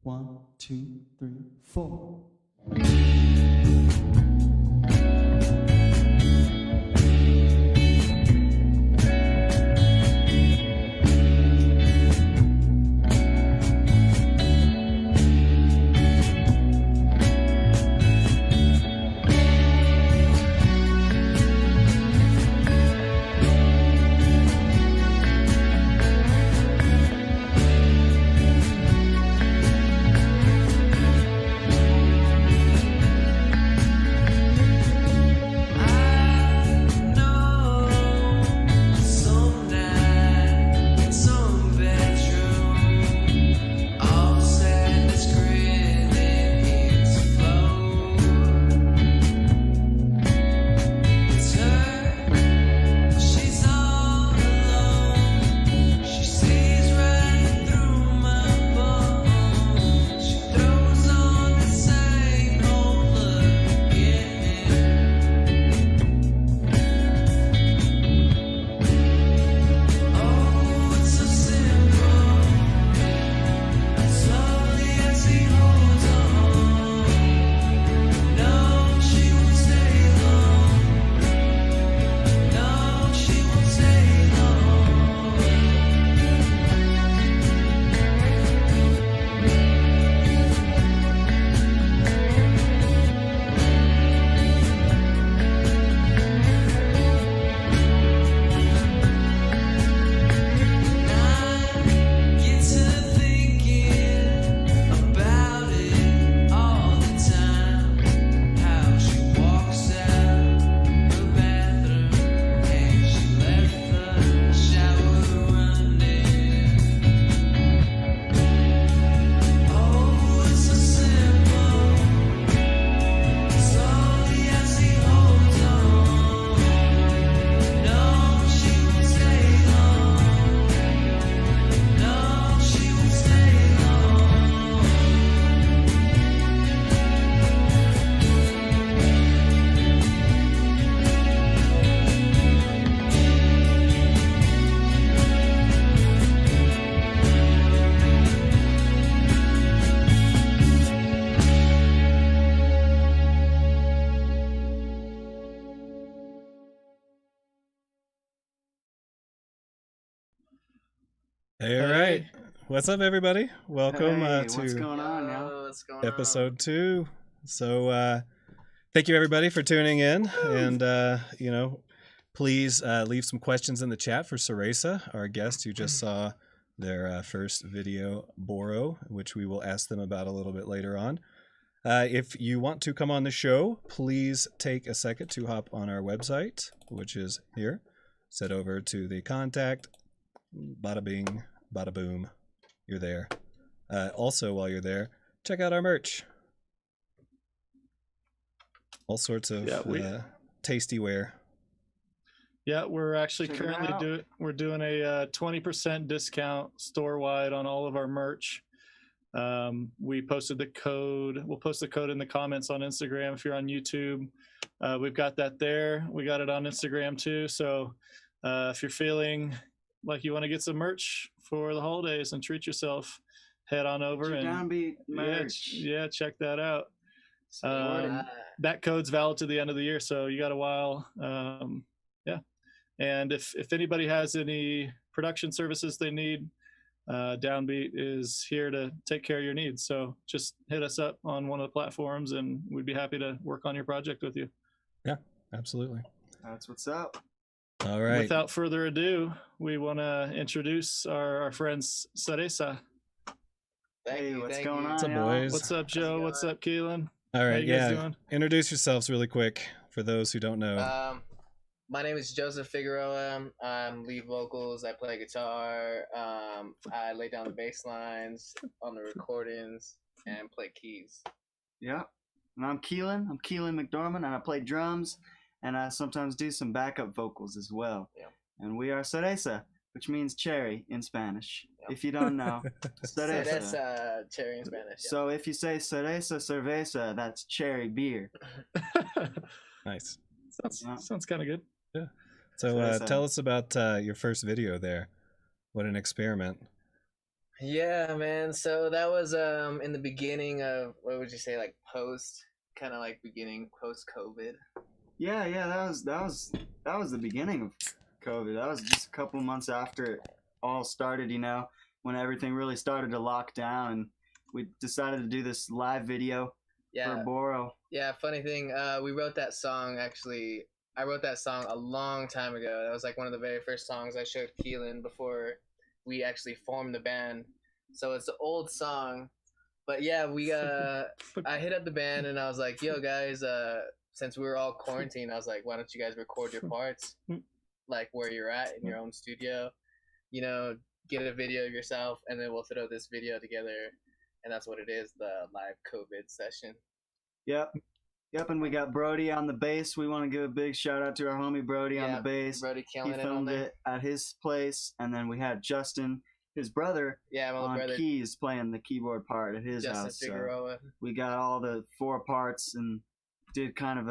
1, 2, 3, 4. All right. What's up, everybody? Welcome What's to going on now? What's going episode 2. So thank you, everybody, for tuning in. And, please leave some questions in the chat for Cereza, our guest who just saw their first video, Boro, which we will ask them about a little bit later on. If you want to come on the show, please take a second to hop on our website, which is here. Set over to the contact. Bada bing, bada boom. You're there. Also, while you're there, check out our merch. All sorts of tasty wear. Yeah, we're actually currently doing a 20% discount store-wide on all of our merch. We posted the code. We'll post the code in the comments on Instagram if you're on YouTube. We've got that there. We got it on Instagram too. So if you're feeling like you want to get some merch for the holidays and treat yourself, head on over and DownBeat merch. Yeah, check that out. That code's valid to the end of the year, so you got a while. And if anybody has any production services they need, DownBeat is here to take care of your needs. So just hit us up on one of the platforms and we'd be happy to work on your project with you. Yeah, absolutely. That's what's up. All right. Without further ado, we want to introduce our friends Cereza. What's going on, What's up, y'all? boys? What's up, Joe? What's up, Keelan? All right, How you guys doing? Introduce yourselves really quick for those who don't know. My name is Joseph Figueroa. I'm lead vocals. I play guitar. I lay down the bass lines on the recordings and play keys. Yeah. And I'm Keelan McDormand, and I play drums, and I sometimes do some backup vocals as well. Yeah. And we are Cereza, which means cherry in Spanish. Yeah. If you don't know, Cereza. Cereza, cherry in Spanish. Yeah. So if you say Cereza cerveza, that's cherry beer. Nice. Sounds kind of good. Yeah. So tell us about your first video there. What an experiment. Yeah, man. So that was in the beginning of, what would you say, like post, kind of like beginning post COVID. Yeah, that was the beginning of COVID. That was just a couple months after it all started, you know, when everything really started to lock down, and we decided to do this live video for Yeah, Boro. yeah. Funny thing, we wrote that song actually. I wrote that song a long time ago. That was like one of the very first songs I showed Keelan before we actually formed the band. So it's an old song, but yeah, we I hit up the band and I was like, "Yo, guys, since we were all quarantined, I was like, why don't you guys record your parts, like where you're at in your own studio, you know, get a video of yourself, and then we'll throw this video together." And that's what it is, the live COVID session. Yep. Yep, and we got Brody on the bass. We want to give a big shout out to our homie Brody on the bass. Brody He killing it on filmed there. it at his place, and then we had Justin, his brother, Yeah, my little on brother, keys playing the keyboard part at his Justin house. So Figueroa. we got all the 4 parts and did kind of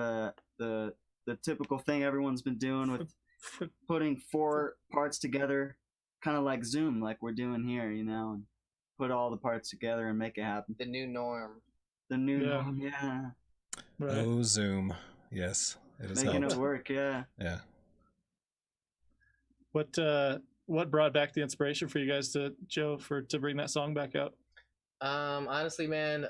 the typical thing everyone's been doing with putting 4 parts together, kind of like Zoom, like we're doing here, you know, and put all the parts together and make it happen. The new norm. The new Yeah. norm, yeah. Right. Oh, Zoom. Yes, it has Making helped. it work, yeah. Yeah. What brought back the inspiration for you guys to bring that song back out? Honestly, man,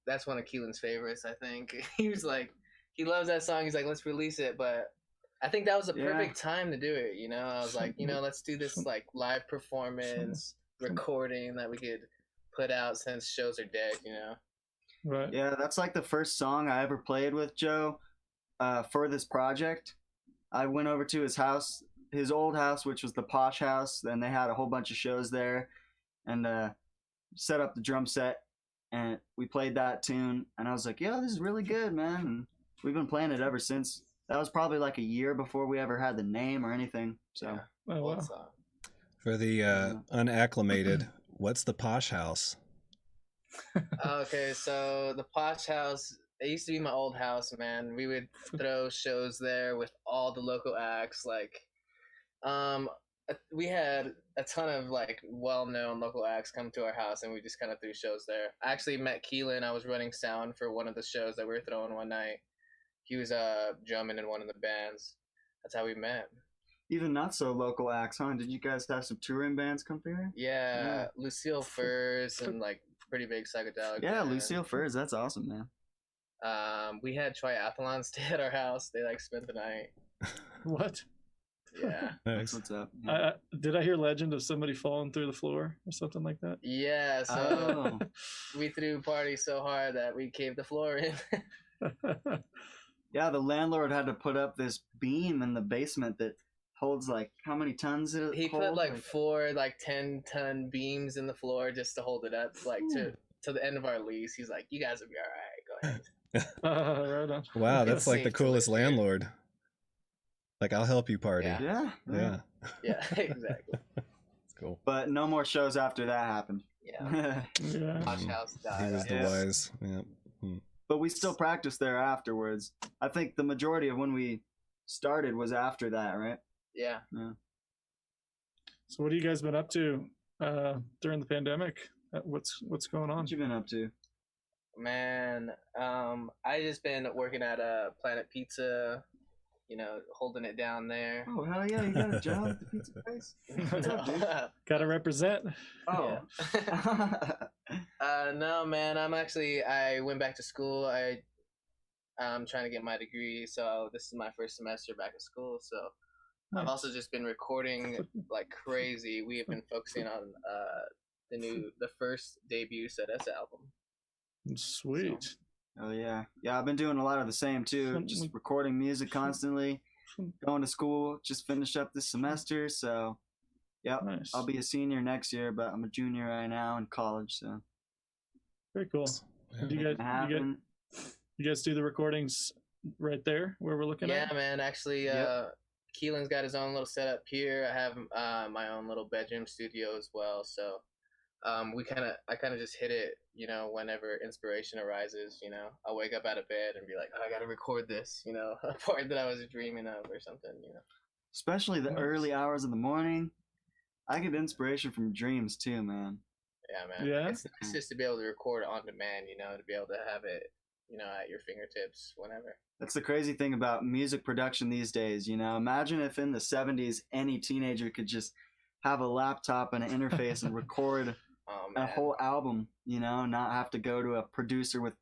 that's one of Keelan's favorites. I think he was like, he loves that song. He's like, let's release it. But I think that was the perfect time to do it. You know, I was like, you know, let's do this like live performance recording that we could put out since shows are dead. You know. Right. Yeah, that's like the first song I ever played with Joe for this project. I went over to his house, his old house, which was the Posh House. Then they had a whole bunch of shows there, and set up the drum set, and we played that tune. And I was like, "Yo, this is really good, man." And we've been playing it ever since. That was probably like a year before we ever had the name or anything. So Yeah. Oh, wow. Old song. For the unacclimated, what's the Posh House? Okay, so the Posh House, it used to be my old house, man. We would throw shows there with all the local acts. Like, we had a ton of like well-known local acts come to our house, and we just kind of threw shows there. I actually met Keelan. I was running sound for one of the shows that we were throwing one night. He was drumming in one of the bands. That's how we met. even not so local acts, huh? Did you guys have some touring bands come through here? Yeah, Lucille Furs and like pretty big psychedelic. Yeah, band. Lucille Furs. That's awesome, man. We had triathlons stay at our house. They like spent the night. What? Yeah. That's Nice. what's up. Yeah. Did I hear legend of somebody falling through the floor or something like that? Yeah, so Oh. we threw parties so hard that we caved the floor in. Yeah, the landlord had to put up this beam in the basement that holds like how many tons did it He hold? put like 4 like 10-ton beams in the floor just to hold it up like to the end of our lease. He's like, "You guys will be all right. Go ahead." Right on. Wow, that's like the Safe till coolest it's here. landlord. Like, I'll help you party. Yeah. Yeah, Yeah. Yeah, exactly. It's cool. But no more shows after that happened. Yeah. Yeah. Posh House He died. was the Yeah. wise. Yeah. But we still practiced there afterwards. I think the majority of when we started was after that, right? Yeah. So what have you guys been up to during the pandemic? What's going on? What you been up to? Man, I just been working at Planet Pizza, you know, holding it down there. Oh hell yeah, you got a job at the pizza place? What's up, dude? Gotta represent. Oh. No, man. I went back to school. I'm trying to get my degree, so this is my first semester back at school. So I've also just been recording like crazy. We have been focusing on the first debut Cereza album. Sweet. Oh yeah. Yeah, I've been doing a lot of the same too. Just recording music constantly. Going to school, just finished up this semester, so yep. Nice. I'll be a senior next year, but I'm a junior right now in college, so Very cool. Yeah. Do you guys do the recordings right there where we're looking Yeah, at? man. Actually, Yep. Keelan's got his own little setup here. I have my own little bedroom studio as well. So I kind of just hit it, you know, whenever inspiration arises. You know, I'll wake up out of bed and be like, oh, I gotta record this, you know, a part that I was dreaming of or something, you know. especially the Nice. early hours of the morning. I get inspiration from dreams too, man. Yeah, man. Yeah? It's nice just to be able to record on demand, you know, to be able to have it, you know, at your fingertips whenever. That's the crazy thing about music production these days. You know, imagine if in the 70s any teenager could just have a laptop and an interface and record Oh, a man. whole album, you know, not have to go to a producer with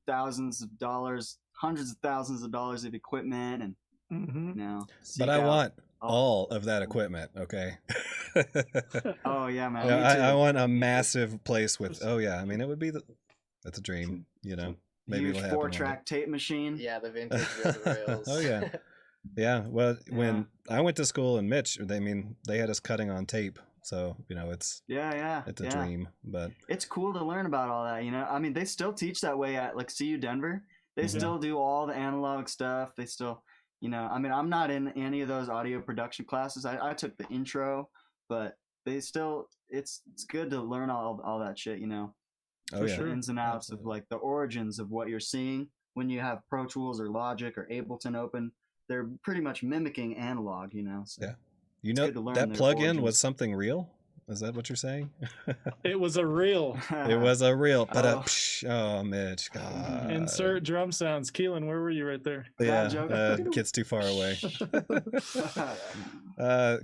thousands of dollars, hundreds of thousands of dollars of equipment and, Mm-hmm. you know. But I want all- all of that equipment, okay? Oh, yeah, man. Yeah, me too. I want a massive place with. Oh yeah, I mean it would be that's a dream, you know. Maybe Huge it'll happen. one day. 4-track tape machine. Yeah, the vintage rails. Oh yeah, yeah. Well, Yeah. when I went to school in Mitch, they had us cutting on tape, so you know it's Yeah. a yeah. dream. But It's cool to learn about all that, you know. I mean, they still teach that way at like CU Denver. They Mhm. still do all the analog stuff. They still, you know, I mean, I'm not in any of those audio production classes. I took the intro, but they still, it's good to learn all that shit, you know. oh yeah, The ins and outs of Absolutely. like the origins of what you're seeing when you have Pro Tools or Logic or Ableton open. They're pretty much mimicking analog, you know. So. Yeah. you it's know good to learn that their plug-in origins. was something real. Is that what you're saying? It was a reel. It was a real. But Oh. oh, Mitch. God. Insert drum sounds. Keelan, where were you right there? Yeah, joke. kid's too far away.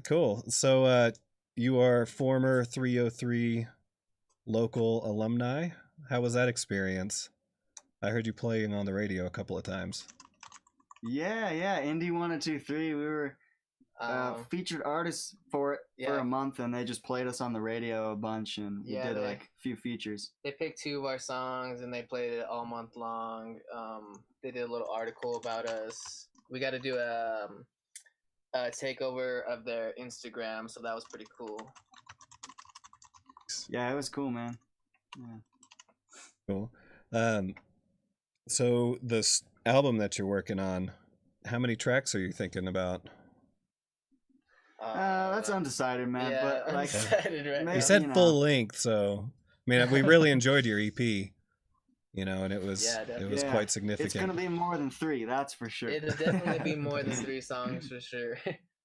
Cool. So you are former 303 local alumni. How was that experience? I heard you playing on the radio a couple of times. Yeah. Indie 1023. We were featured artists for it for yeah. a month, and they just played us on the radio a bunch, and we Yeah, did they- like a few features. They picked 2 of our songs and they played it all month long. They did a little article about us. We got to do a takeover of their Instagram, so that was pretty cool. Yeah, it was cool, man. Yeah. Cool. So this album that you're working on, how many tracks are you thinking about? That's undecided, man. Yeah, but like, undecided right Maybe- You now. said you know. full length, so I mean we really enjoyed your EP, you know, and it was Yeah, it definitely. was Yeah, quite it's significant. gonna be more than 3, that's for sure. It'll definitely be more than 3 songs for sure.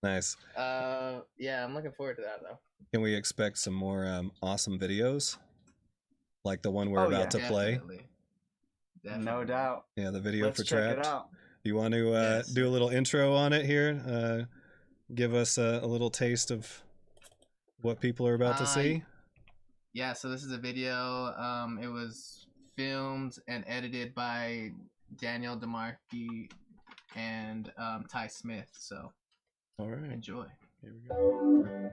Nice. Yeah, I'm looking forward to that though. Can we expect some more awesome videos, like the one we're Oh, about yeah. to play? Definitely. No Definitely. doubt. Yeah, the video Let's for check Trapped. it out. You want to Yes. do a little intro on it here? Give us a little taste of what people are about to see. Yeah, so this is a video. It was filmed and edited by Daniel DeMarchi and Ty Smith. So All right. enjoy. Here we go.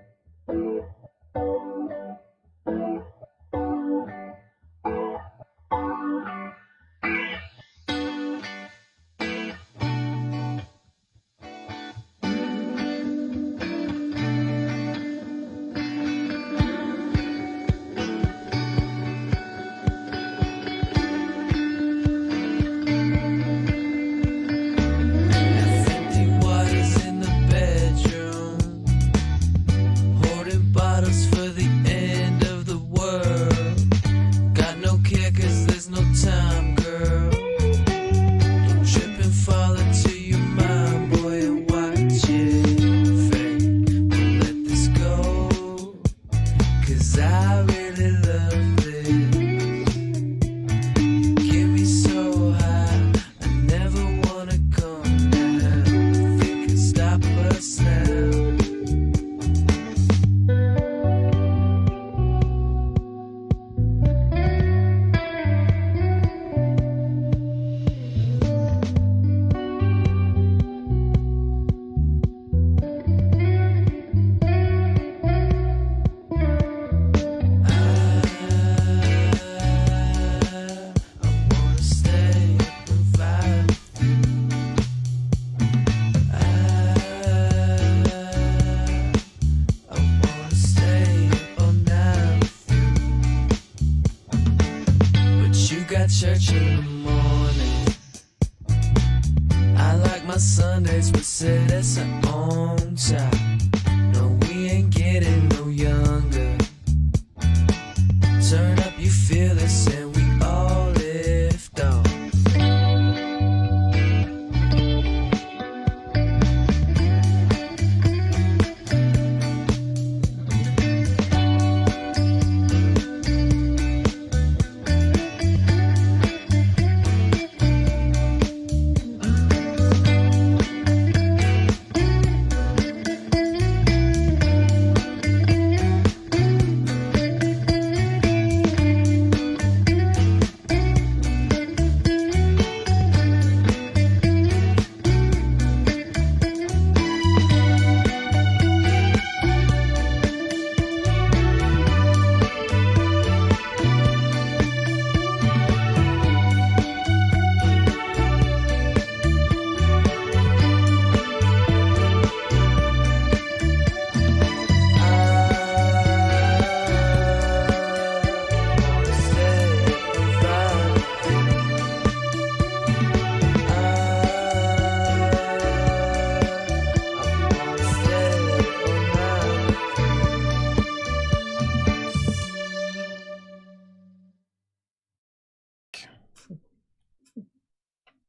Empty waters in the bedroom, hoarding bottles for the end of the world. Got no care 'cause there's no time, girl. Don't trip and fall into your mind, boy, and watch it fade. But let this go, 'cause I really love this. Get me so high, I never wanna come down. Nothing can stop us now. I wanna stay up and vibe with you. I wanna stay up all night with you. But you got church in the morning. I like my Sundays with Cereza on top. No, we ain't getting no younger. Turn up, you feel this, and we all lift off.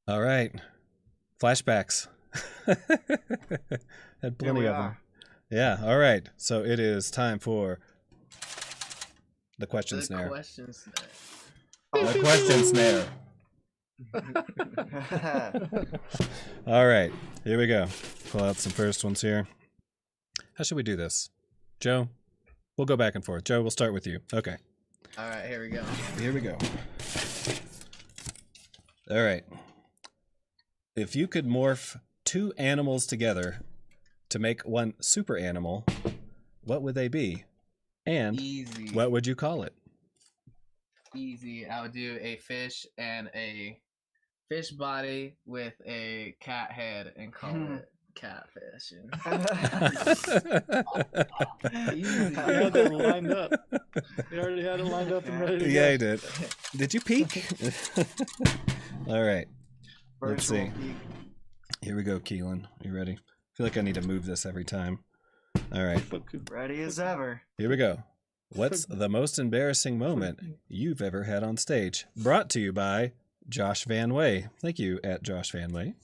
All right. Flashbacks. Had plenty we of them. are. Yeah. All right. So it is time for the question The snare. question snare. The question snare. All right. Here we go. Pull out some first ones here. How should we do this? Joe? We'll go back and forth. Joe, we'll start with you. Okay. All right, here we go. Here we go. All right. If you could morph two animals together to make one super animal, what would they be? And Easy. what would you call it? Easy. I would do a fish and a fish body with a cat head and call it catfish. He had that lined up. He already had it lined up and ready to Yeah, go. he did. Did you peek? All right. Let's see. Virtual peak. Here we go, Keelan. You ready? I feel like I need to move this every time. All right. Ready as ever. Here we go. What's the most embarrassing moment you've ever had on stage? Brought to you by Josh Van Way. Thank you, at Josh Van Way.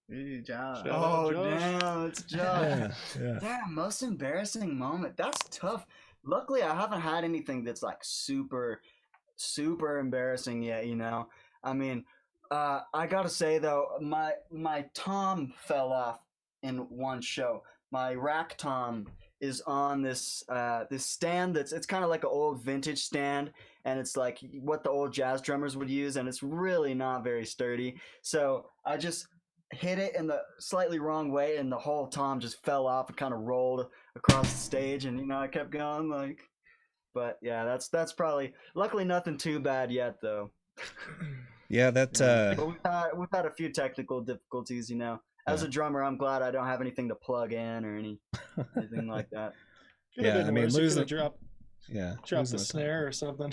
Good job. Shout out, Oh, Josh. damn, it's Josh. Yeah. Damn, most embarrassing moment. That's tough. Luckily, I haven't had anything that's like super, super embarrassing yet, you know? I mean, I gotta say though, my tom fell off in one show. My rack tom is on this this stand it's kind of like an old vintage stand, and it's like what the old jazz drummers would use, and it's really not very sturdy. So I just hit it in the slightly wrong way, and the whole tom just fell off and kind of rolled across the stage, and you know I kept going like. But yeah, that's probably luckily nothing too bad yet though. Yeah, that But we've had a few technical difficulties, you know. As a drummer, I'm glad I don't have anything to plug in or anything like that. Could've Yeah, been I mean, worse. You losing- could've dropped yeah. drop losing the the snare or something.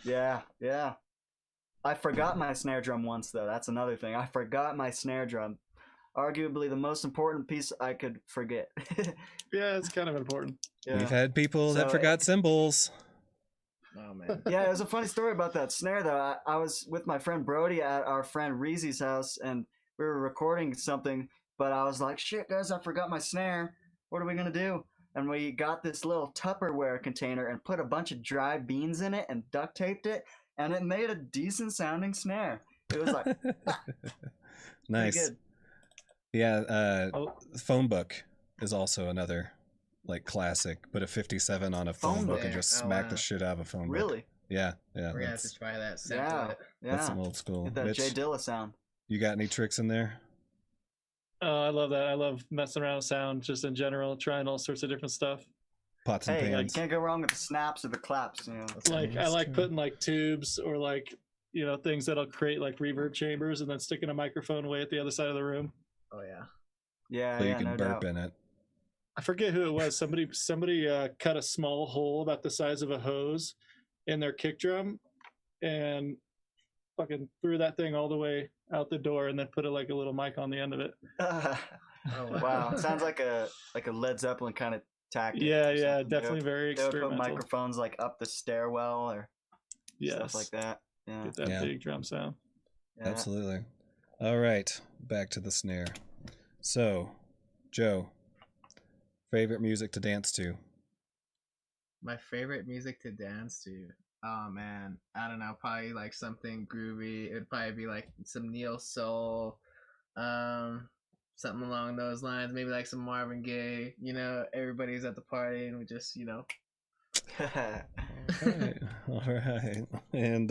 Yeah. Yeah. I forgot my snare drum once though. That's another thing. I forgot my snare drum. Arguably the most important piece I could forget. Yeah, it's kind of important. Yeah. We've had people that So- forgot cymbals. Oh man. Yeah, there's a funny story about that snare though. I was with my friend Brody at our friend Reezy's house, and we were recording something, but I was like, shit guys, I forgot my snare. What are we gonna do? And we got this little Tupperware container and put a bunch of dried beans in it and duct taped it, and it made a decent sounding snare. It was like pretty Nice. good. Yeah, Oh, phone book is also another like classic. Put a 57 on a phone Phone book book. and just Oh, smack wow. the shit out of a phone book. Really? Yeah. We're gonna have to That's, try that. Sample Yeah. it. that's Yeah. some old school. Get that Mitch, Jay Dilla sound. you got any tricks in there? I love that. I love messing around with sound just in general, trying all sorts of different stuff. Pots and Hey, you pans. can't go wrong with the snaps or the claps, you know. Like I like putting like tubes or like things that'll create like reverb chambers and then sticking a microphone way at the other side of the room. Oh yeah. Yeah, So you yeah, can no burp doubt. in it. I forget who it was. Somebody cut a small hole about the size of a hose in their kick drum and fucking threw that thing all the way out the door and then put a little mic on the end of it. Oh Wow, sounds like a Led Zeppelin kind of tactic. Yeah, or yeah, something. definitely very They would put experimental. microphones like up the stairwell or Yes, stuff like that. Yeah, get that Yeah. big drum sound. yeah. Absolutely. All right, back to the snare. So, Joe, favorite music to dance to? My favorite music to dance to. Oh man, I don't know. Probably like something groovy. It'd probably be like some neo soul, something along those lines. Maybe like some Marvin Gaye. You know, everybody's at the party and we just, All right. All right. And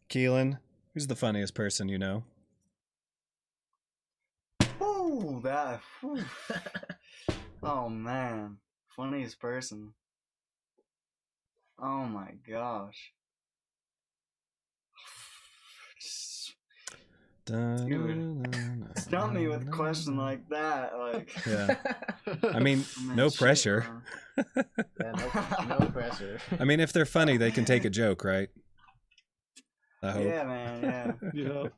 Keelan, who's the funniest person you know? Ooh, that. Whew. Oh man, funniest person. Oh my gosh. Stump me with a question like that. Like, Yeah. I mean, man, no shit, pressure. man. Yeah, no pressure. I mean, if they're funny, they can take a joke, right? I hope. Yeah, man. Yeah. You know,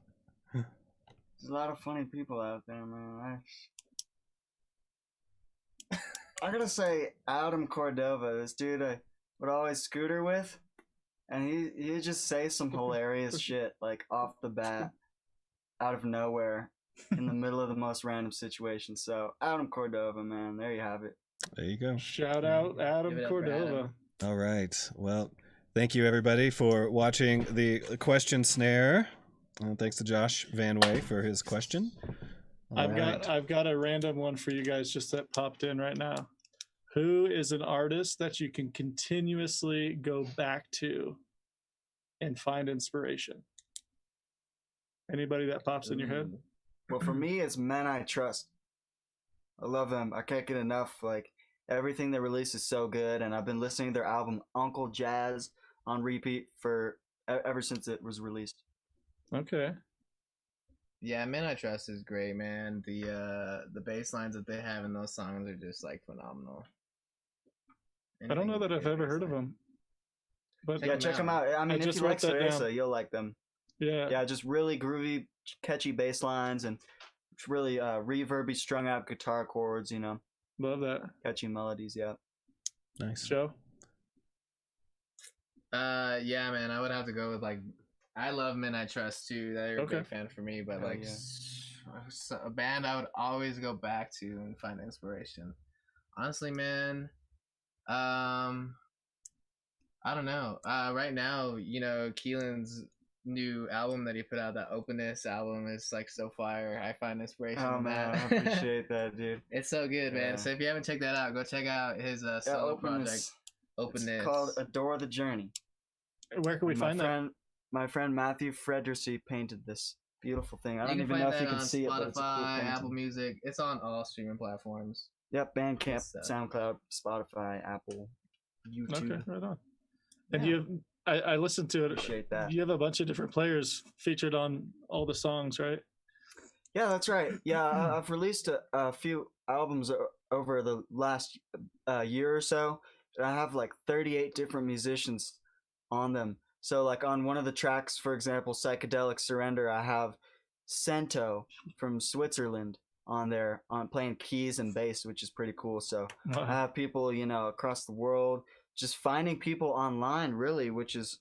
There's a lot of funny people out there, man. I gotta say, Adam Cordova, this dude I would always scooter with, and he'd just say some hilarious shit like off the bat. out of nowhere in the middle of the most random situation. So Adam Cordova, man, there you have it. There you go. Shout out Adam Give it up for Cordova. Adam. All right. Well, thank you everybody for watching the question snare. Thanks to Josh Van Way for his question. All right. I've got a random one for you guys just that popped in right now. Who is an artist that you can continuously go back to and find inspiration? Anybody that pops in your head? Well, for me, it's Men I Trust. I love them. I can't get enough. Like, everything they release is so good, and I've been listening to their album Uncle Jazz on repeat for ever since it was released. Okay. Yeah, Man I Trust is great, man. The bass lines that they have in those songs are just like phenomenal. I don't know that I've ever heard of them. But Yeah, check them out. I mean, if just you like wrote that Cereza, down. you'll like them. yeah. Yeah, just really groovy, catchy bass lines and really reverby, strung out guitar chords, you know, Love that. catchy melodies, yeah. Nice. Joe? Yeah, man, I would have to go with like, I love Men I Trust too. They're a Okay. big fan for me, but Hell like yeah. a band I would always go back to and find inspiration. Honestly, man, I don't know. Right now, you know, Keelan's new album that he put out, that Openness album, is like so fire. I find inspiration Oh in man, that. I appreciate that, dude. It's so good, man. Yeah. So if you haven't checked that out, go check out his solo project, Openness. It's called Adore the Journey. Where can we And find that? My friend Matthew Fredericy painted this beautiful thing. I You don't can even find know if you that can on see it, but it's a cool Spotify, painting. Apple Music. It's on all streaming platforms. Yep, Bandcamp, Good stuff. SoundCloud, Spotify, Apple, YouTube. Okay, right on. And Yeah. I listened to it. Appreciate that. You have a bunch of different players featured on all the songs, right? Yeah, that's right. Yeah, I've released a few albums over the last year or so. I have like 38 different musicians on them. So, like on one of the tracks, for example, Psychedelic Surrender, I have Cento from Switzerland on there on playing keys and bass, which is pretty cool. So I have people, you know, across the world, just finding people online, really, which is,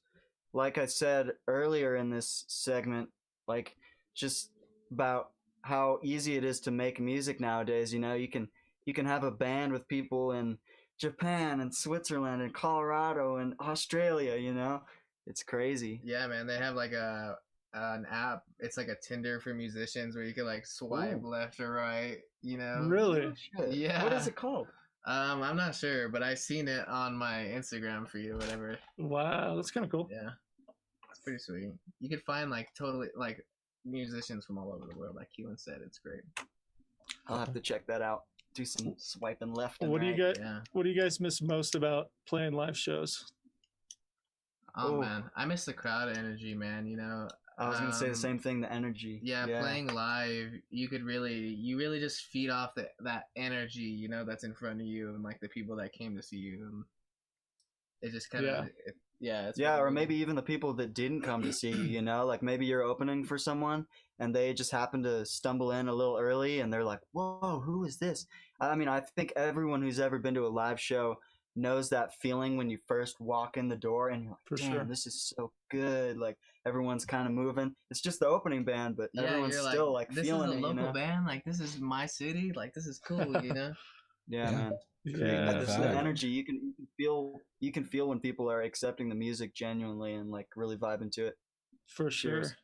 like I said earlier in this segment, like just about how easy it is to make music nowadays. You know, you can have a band with people in Japan and Switzerland and Colorado and Australia. You know, it's crazy. Yeah, man, they have like an app. It's like a Tinder for musicians where you can like swipe Ooh. left or right. You know. Really? Yeah. What is it called? I'm not sure, but I seen it on my Instagram feed or whatever. Wow, that's kind of cool. Yeah, it's pretty sweet. You could find like totally like musicians from all over the world. Like Keelan said, it's great. I'll have to check that out. Do some swiping left. And What do you right. guys Yeah. What do you guys miss most about playing live shows? Oh Ooh. man, I miss the crowd energy, man. You know. I was gonna say the Um, same thing. The energy. Yeah, playing live, you really just feed off that energy, you know, that's in front of you and like the people that came to see you. And it just kind of, it's Yeah, really or good. maybe even the people that didn't come to see you. You know, like maybe you're opening for someone and they just happen to stumble in a little early and they're like, "Whoa, who is this?" I mean, I think everyone who's ever been to a live show knows that feeling when you first walk in the door and you're like, For "Damn, sure. this is so good!" Like everyone's kind of moving. It's just the opening band, but everyone's you're still like this feeling is a it. local You know? band, like this is my city, like this is cool, you know. Yeah, Yeah. man. Yeah, Just vibe. the energy you can feel when people are accepting the music genuinely and like really vibing to it. For sure. Cheers.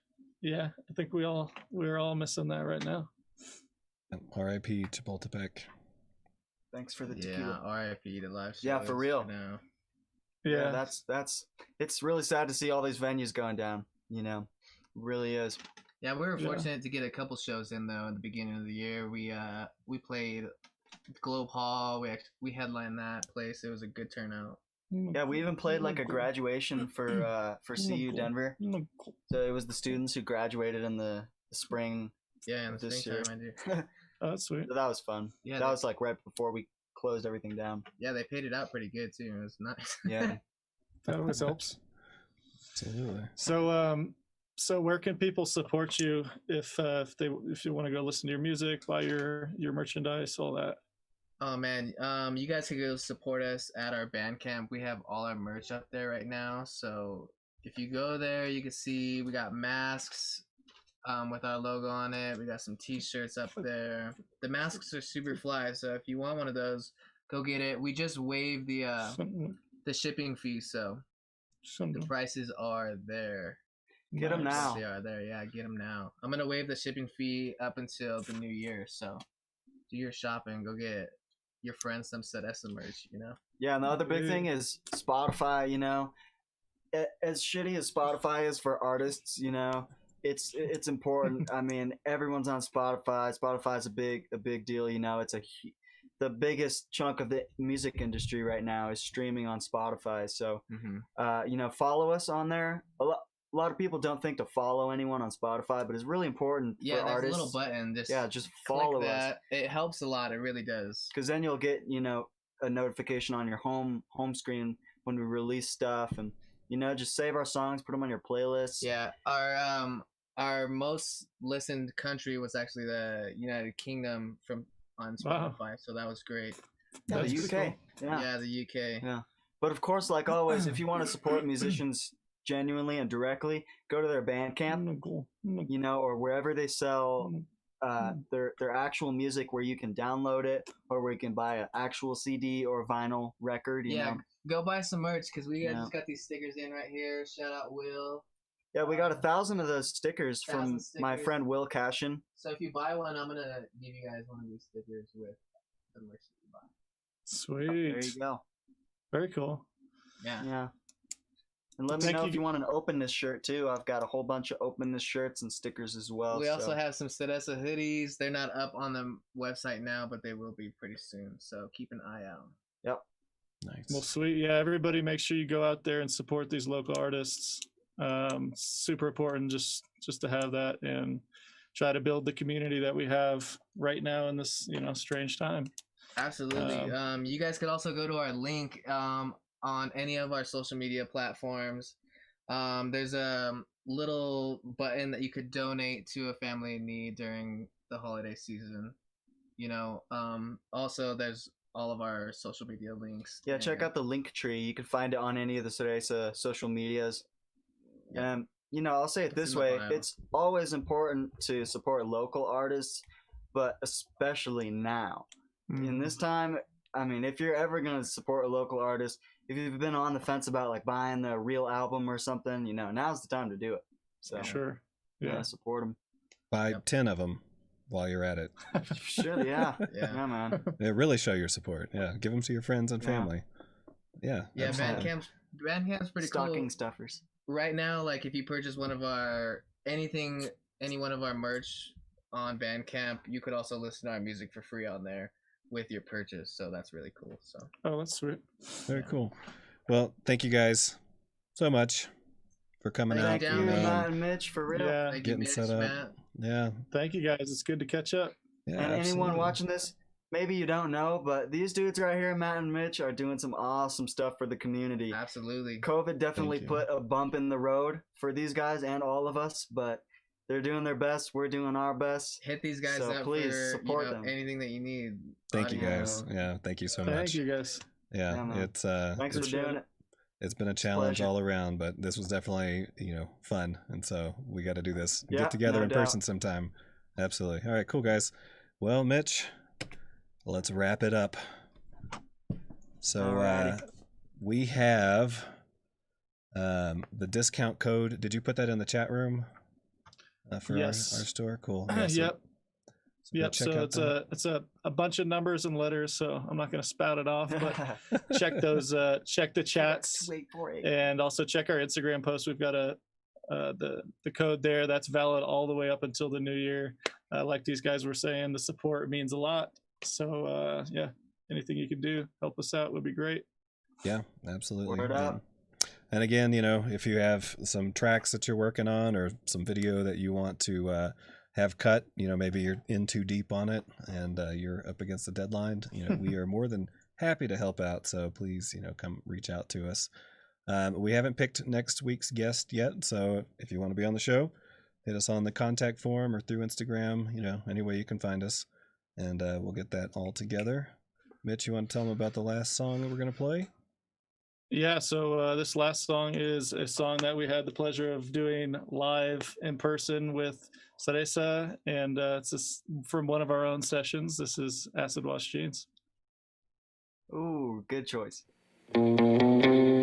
Yeah, I think we're all missing that right now. R.I.P. Chapultepec. Thanks for the Yeah, tequila. R.I.P. to live shows. Yeah, for real. now. Yeah. That's it's really sad to see all these venues going down, you know. It really is. Yeah, we were Yeah. fortunate to get a couple shows in though at the beginning of the year. We played Globe Hall. We headlined that place. It was a good turnout. Yeah, we even played like a graduation for CU Denver. So it was the students who graduated in the spring. Yeah, in the This springtime, year. I do. Oh, that's sweet. So that was fun. Yeah, that was like right before we closed everything down. Yeah, they paid it out pretty good too. It was nice. Yeah. That always helps. Absolutely. So where can people support you if you want to go listen to your music, buy your merchandise, all that? Oh man, you guys can go support us at our Bandcamp. We have all our merch up there right now. So if you go there, you can see we got masks, with our logo on it. We got some T-shirts up there. The masks are super fly, so if you want one of those, go get it. We just waived the shipping fee, so the prices are there. Get them now. They are there. Yeah, get them now. I'm gonna waive the shipping fee up until the new year. So do your shopping. Go get your friends some Cereza merch. Yeah, and the other big thing is Spotify. As shitty as Spotify is for artists, it's important. I mean, everyone's on Spotify. Spotify's a big deal. It's the biggest chunk of the music industry right now is streaming on Spotify. So, follow us on there. A lot of people don't think to follow anyone on Spotify, but it's really important for there's artists. a little button. Just follow us. It helps a lot. It really does. Because then you'll get a notification on your home screen when we release stuff, and just save our songs, put them on your playlists. Yeah, our most listened country was actually the United Kingdom on Spotify, Wow. so that was great. Yeah, That's the UK. cool. Yeah, the UK. Yeah. But of course, like always, if you want to support musicians genuinely and directly, go to their Bandcamp, or wherever they sell their actual music, where you can download it or where you can buy an actual CD or vinyl record. You know? Go buy some merch because we just got these stickers in right here. Shout out Will. Yeah, we got 1,000 of those stickers from my friend Will Cashin. So if you buy one, I'm gonna give you guys one of these stickers with the merch that you buy. Sweet. There you go. Very cool. Yeah. And let me know if you want an open this shirt too. I've got a whole bunch of open this shirts and stickers as well. We also have some Cereza hoodies. They're not up on the website now, but they will be pretty soon. So keep an eye out. Yep. Nice. Well, sweet. Yeah, everybody make sure you go out there and support these local artists. Super important just to have that and try to build the community that we have right now in this, strange time. Absolutely. You guys could also go to our link on any of our social media platforms. There's a little button that you could donate to a family in need during the holiday season. Also there's all of our social media links. Yeah, check out the link tree. You can find it on any of the Cereza social medias. And I'll say it this way: it's always important to support local artists, but especially now. In this time, I mean, if you're ever going to support a local artist, if you've been on the fence about like buying the real album or something, now's the time to do it. So Sure. Yeah. Support them. Buy 10 of them while you're at it. Sure. Yeah, man. Yeah, really show your support. Yeah, give them to your friends and family. Yeah. Bandcamp's pretty cool. Stocking stuffers. Right now, like if you purchase any one of our merch on Bandcamp, you could also listen to our music for free on there with your purchase. So that's really cool. So that's sweet. Very cool. Well, thank you guys so much for coming out. Thank you, Matt and Mitch, for real. Yeah. thank you, Getting Mitch, set up. Matt. Yeah. Thank you guys. It's good to catch up. Yeah. And anyone absolutely. watching this, maybe you don't know, but these dudes right here, Matt and Mitch, are doing some awesome stuff for the community. Absolutely. COVID definitely Thank you. put a bump in the road for these guys and all of us, but they're doing their best. We're doing our best. Hit these guys So up please for support them. anything that you need. Thank you Audio. guys. Yeah, thank you so much. Thank you guys. Yeah, Yeah, man. it's Thanks for doing it. it's been a challenge pleasure. all around, but this was definitely, fun. And so we got to do this, Yeah, get together no in doubt. person sometime. Absolutely. All right, cool guys. Well, Mitch, let's wrap it up. So Alrighty. we have the discount code. Did you put that in the chat room for Yes. our store? Cool. Yeah, so- Yep. so go Yep. check So out it's a bunch of numbers and letters. So I'm not going to spout it off, but check those. Check the chats, Wait for it. and also check our Instagram post. We've got the code there that's valid all the way up until the new year. Like these guys were saying, the support means a lot. So anything you can do, help us out, would be great. Yeah, absolutely. Word up. And again, if you have some tracks that you're working on or some video that you want to have cut, maybe you're in too deep on it and you're up against the deadline, we are more than happy to help out. So please, come reach out to us. We haven't picked next week's guest yet. So if you want to be on the show, hit us on the contact form or through Instagram, any way you can find us, and we'll get that all together. Mitch, you want to tell them about the last song that we're going to play? Yeah, so this last song is a song that we had the pleasure of doing live in person with Cereza, and it's just from one of our own sessions. This is Acid Wash Jeans. Ooh, good choice. Thank